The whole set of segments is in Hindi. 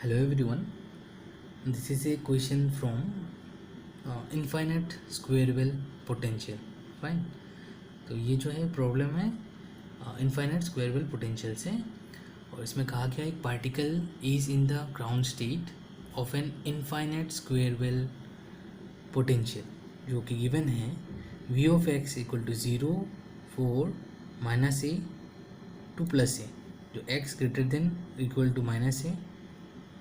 Hello everyone, this is a question from infinite squareable potential. Fine, तो ये जो है प्रॉब्लम है इनफाइनाइट स्क्वेयरेबल पोटेंशियल से, और इसमें कहा गया एक particle is in the ground state of an infinite square well potential जो कि गिवन है v of x equal to 0 4 minus a to plus a, जो x greater than equal to minus a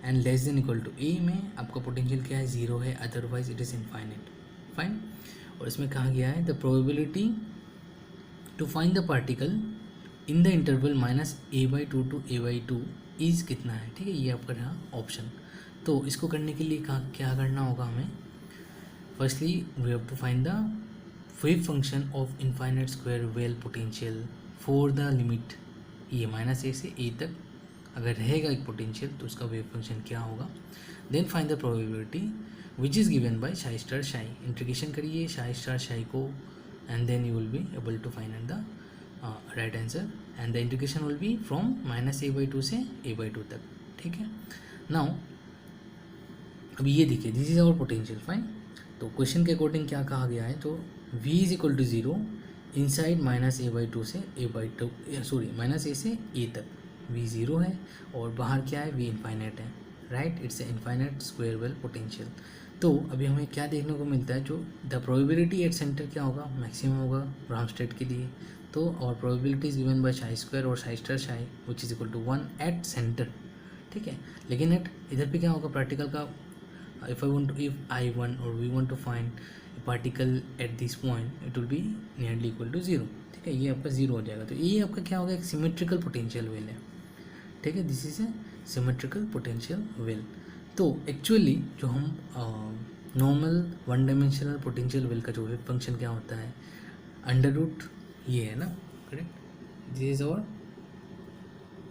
and less than equal to a में आपका पोटेंशियल क्या है, ज़ीरो है, otherwise it is infinite. Fine, और इसमें कहा गया है the probability to find the particle in the interval minus a/2 to a/2 is कितना है. ठीक है, ये आपका रहा ऑप्शन. तो इसको करने के लिए क्या करना होगा हमें. Firstly we have to find the wave function of infinite square well potential for the limit ये माइनस ए से ए तक अगर रहेगा एक पोटेंशियल तो उसका वेव फंक्शन क्या होगा. Then find the probability which is given by psi star psi. Integration करिए शाई स्टार शाई को and then you will be able to find the right answer and the integration will be from minus a/2 से a/2 तक. ठीक है, नाउ अब ये देखिए this is our potential. Fine, तो क्वेश्चन के अकॉर्डिंग क्या कहा गया है, तो v is equal to 0 inside minus a/2 से माइनस a से a तक. v ज़ीरो है और बाहर क्या है, v इनफाइनाइट है. Right, it's a infinite square well potential. तो अभी हमें क्या देखने को मिलता है, जो द प्रोबेबिलिटी एट सेंटर क्या होगा, मैक्सिमम होगा ग्राउंड स्टेट के लिए. तो और probability is given by psi square और psi star psi which is equal to 1 at centre. ठीक है, लेकिन एट इधर पे क्या होगा प्रैक्टिकल का, इफ I1 और we want to find a particle at this point it will be nearly equal to 0. ठीक है, ये आपका 0 हो जाएगा. तो ये आपका क्या होगा, एक सिमेट्रिकल पोटेंशियल वेल है. ठीक है, this is a symmetrical potential well. तो एक्चुअली जो हम normal one dimensional potential well का जो वेव फंक्शन क्या होता है, अंडर रूट ये है ना, करेक्ट. दिस इज और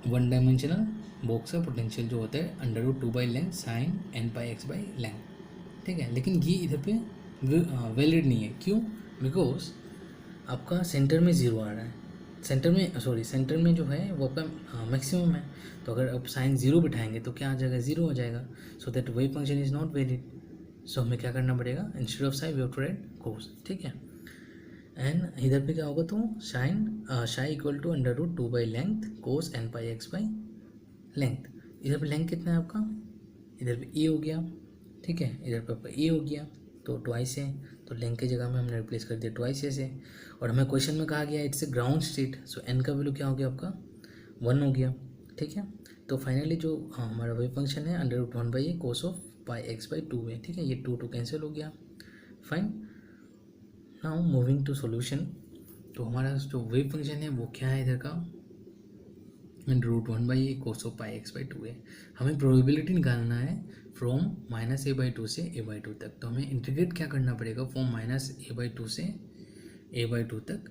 वन डायमेंशनल बॉक्स का पोटेंशियल जो होता है under root 2 by length sine n pi x by length. ठीक है, लेकिन ये इधर पे वैलिड नहीं है. क्यों, बिकॉज आपका सेंटर में ज़ीरो आ रहा है. सेंटर में जो है वो आपका मैक्सिमम है. तो अगर आप साइन ज़ीरो बिठाएंगे तो क्या आ जाएगा, ज़ीरो हो जाएगा. So that wave function is not valid. So हमें क्या करना पड़ेगा, instead of sine we have to write cos. ठीक है, एंड इधर पे क्या होगा, तो psi equal to under root 2 by length cos n pi x by length. इधर पे लेंथ कितना है आपका, इधर पे ए हो गया. ठीक है, इधर पे आपका ए हो गया तो ट्वाइस है, तो लेंथ की जगह में हमने रिप्लेस कर दिया ट्वाइस से. और हमें क्वेश्चन में कहा गया it's a ground state, so N का वैल्यू क्या हो गया आपका 1 हो गया. ठीक है, तो फाइनली जो हमारा वेव फंक्शन है under root 1 by A cos of pi x by 2 है. ठीक है, ये 2 कैंसिल हो गया. Fine, now moving to solution. तो हमारा जो वेव फंक्शन है वो क्या है इधर का, under root 1 by A cos of pi x by 2 है. हमें प्रोबेबिलिटी निकालना है फ्रॉम माइनस a/2 से a/2 तक. तो हमें इंटीग्रेट क्या करना पड़ेगा, फ्रॉम माइनस a/2 से a/2 तक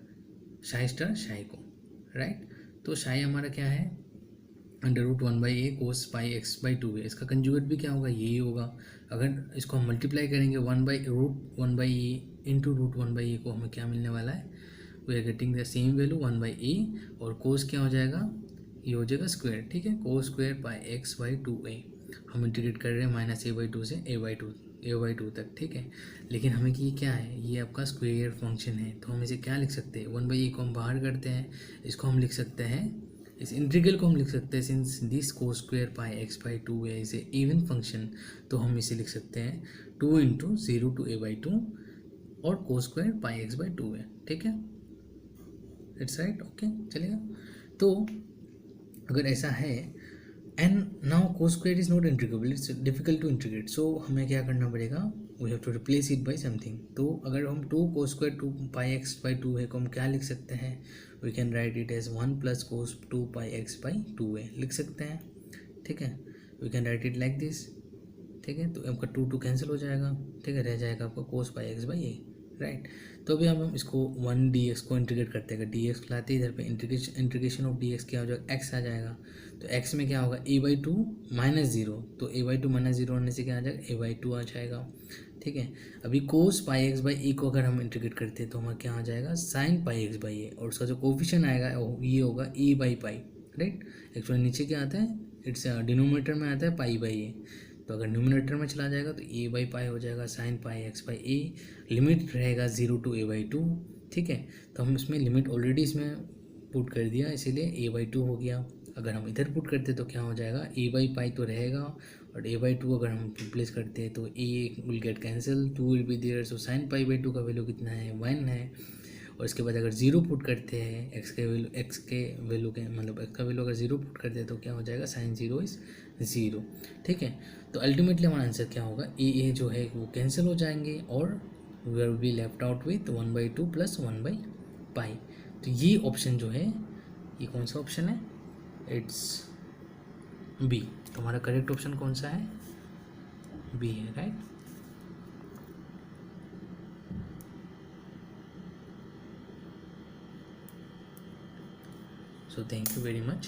शाई स्टार शाई को. राइट, तो शाई हमारा क्या है, under root 1 by A cos pi x by 2 है. इसका कंजुगेट भी क्या होगा, यही होगा. अगर इसको हम मल्टीप्लाई करेंगे 1 by a into root 1 by a को हमें क्या मिलने वाला है, we are getting the same value 1 by a, और कोस क्या हो जाएगा, ये हो जाएगा स्क्वायर. ठीक है, cos square pi x by 2a. हम इंटीग्रेट कर रहे हैं माइनस a/2 से a/2 तक. ठीक है, लेकिन हमें कि ये क्या है, ये आपका स्क्वायर फंक्शन है. तो हम इसे क्या लिख सकते हैं, 1 बाई ए को हम बाहर करते हैं, इसको हम लिख सकते हैं, इस इंटीग्रल को हम लिख सकते हैं, since this cos square pi x by 2 है इसे इवन फंक्शन, तो हम इसे लिख सकते हैं 2 इंटू 0 टू a/2 और cos square pi x by 2 है. ठीक है, इट्स राइट, ओके चलेगा. तो अगर ऐसा है and now cos square is not integrable, it's difficult to integrate. So हमें क्या करना पड़ेगा, we have to replace it by something. तो अगर हम 2 cos square 2 pi x by 2 है को हम क्या लिख सकते हैं, we can write it as 1 plus cos 2 pi x by 2 है लिख सकते हैं. ठीक है, we can write it like this. ठीक है, तो आपका 2 कैंसिल हो जाएगा. ठीक है, रह जाएगा आपका कोस pi x by A. Right, तो अभी हम इसको 1 dx को इंटीग्रेट करते हैं. अगर dx लाते इधर पे इंटीग्रेशन ऑफ dx क्या हो जाएगा, x आ जाएगा. तो x में क्या होगा, a/2 माइनस 0, तो a/2 माइनस 0 होने से क्या आ जाएगा, a/2 आ जाएगा. ठीक है, अभी कोस पाई x बाई ए को अगर हम इंटीग्रेट करते हैं तो हमारा क्या आ जाएगा, sine pi x by a, और उसका जो कोफिशिएंट आएगा वो ये होगा e by pi. Right, actually नीचे क्या आता है, इट्स डिनोमिनेटर में आता है पाई बाई ए, तो अगर न्यूमिनेटर में चला जाएगा तो ए बाई पाई हो जाएगा sine pi x by A, limit रहेगा 0 टू ए बाई 2, ठीक है। तो हम इसमें लिमिट ऑलरेडी इसमें पुट कर दिया, इसीलिए ए बाई 2 हो गया। अगर हम इधर पुट करते तो क्या हो जाएगा, ए बाई पाई तो रहेगा और ए बाई 2 अगर हम रिप्लेस करते हैं तो a will get cancel, 2 will be there, so sine pi by 2 का वैल्यू कितना है 1 है। और इसके बाद अगर ज़ीरो पुट करते हैं एक्स के वैल्यू के मतलब एक्स का वैल्यू अगर ज़ीरो पुट करते हैं तो क्या हो जाएगा, साइन ज़ीरो इज़ ज़ीरो, ठीक है। तो अल्टीमेटली हमारा आंसर क्या होगा, ए जो है वो कैंसिल हो जाएंगे और we are be left out with 1/2 plus 1/पाई। तो ये ऑप्शन जो है, ये कौन सा ऑप्शन है, इट्स बी। तो हमारा करेक्ट ऑप्शन कौन सा है, बी है, right. So thank you very much.